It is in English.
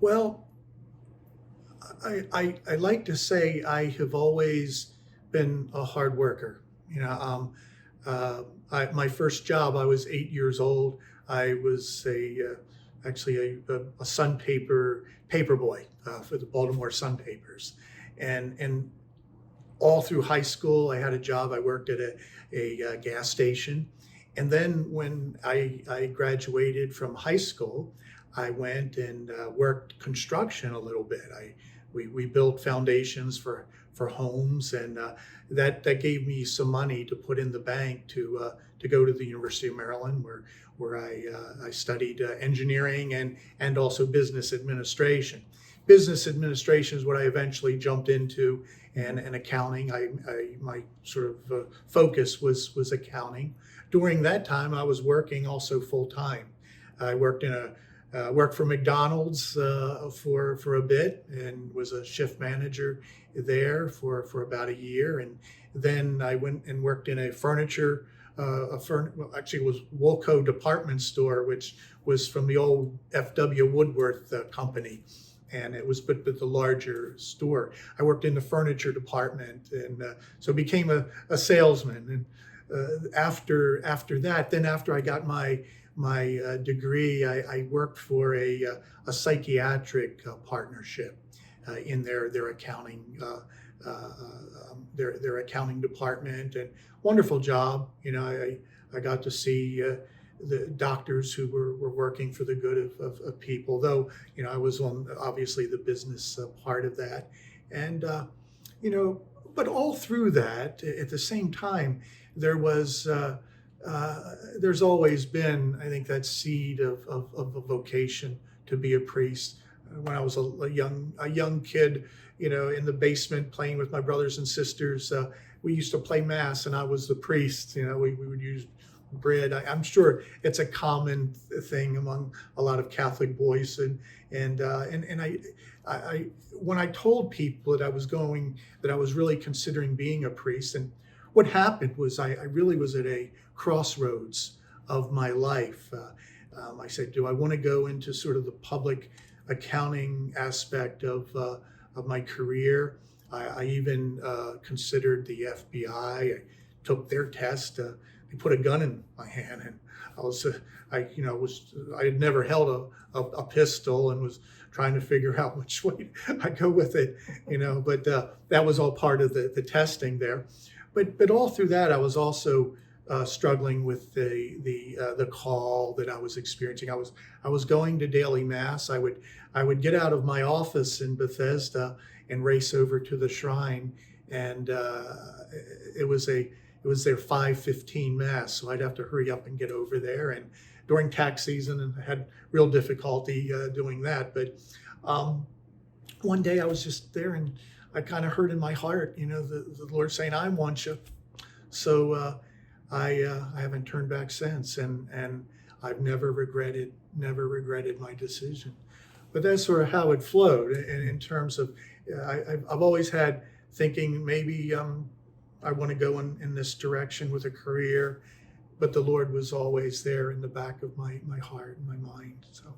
Well, I like to say I have always been a hard worker. You know, my first job, I was 8 years old. I was actually a Sun paper boy for the Baltimore Sun Papers, and all through high school, I had a job. I worked at a gas station. And then when I graduated from high school, I went and worked construction a little bit. We built foundations for homes, and that gave me some money to put in the bank to go to the University of Maryland, where I studied engineering and also business administration. Business administration is what I eventually jumped into, and accounting. My sort of focus was accounting. During that time, I was working also full time. I worked for McDonald's for a bit and was a shift manager there for about a year, and then I went and worked in a furniture. Well, actually, it was Woolco department store, which was from the old F.W. Woodworth company, and it was but the larger store. I worked in the furniture department, and so became a salesman. And after that, then after I got my degree, I worked for a psychiatric partnership in their accounting their accounting department, and wonderful job. You know, I got to see the doctors who were working for the good of people, though, you know, I was on obviously the business part of that. And you know, but all through that, at the same time, there was there's always been, I think, that seed of a vocation to be a priest. When I was a young kid, you know, in the basement playing with my brothers and sisters, we used to play mass, and I was the priest. You know, we would use bread. I'm sure it's a common thing among a lot of Catholic boys, and I when I told people that I was really considering being a priest, and what happened was I really was at a crossroads of my life. I said, do I want to go into sort of the public accounting aspect of my career? I even considered the FBI. I took their test. They put a gun in my hand, and I had never held a pistol, and was trying to figure out which way I go with it, you know. But that was all part of the testing there. But all through that, I was also struggling with the call that I was experiencing. I was going to daily mass. I would get out of my office in Bethesda and race over to the shrine, and it was their 5:15 mass, so I'd have to hurry up and get over there. And during tax season, and I had real difficulty doing that. But one day I was just there, and I kind of heard in my heart, you know, the Lord saying, "I want you." So I haven't turned back since, and I've never regretted my decision. But that's sort of how it flowed in terms of I've always had thinking maybe I want to go in this direction with a career, but the Lord was always there in the back of my heart and my mind. So.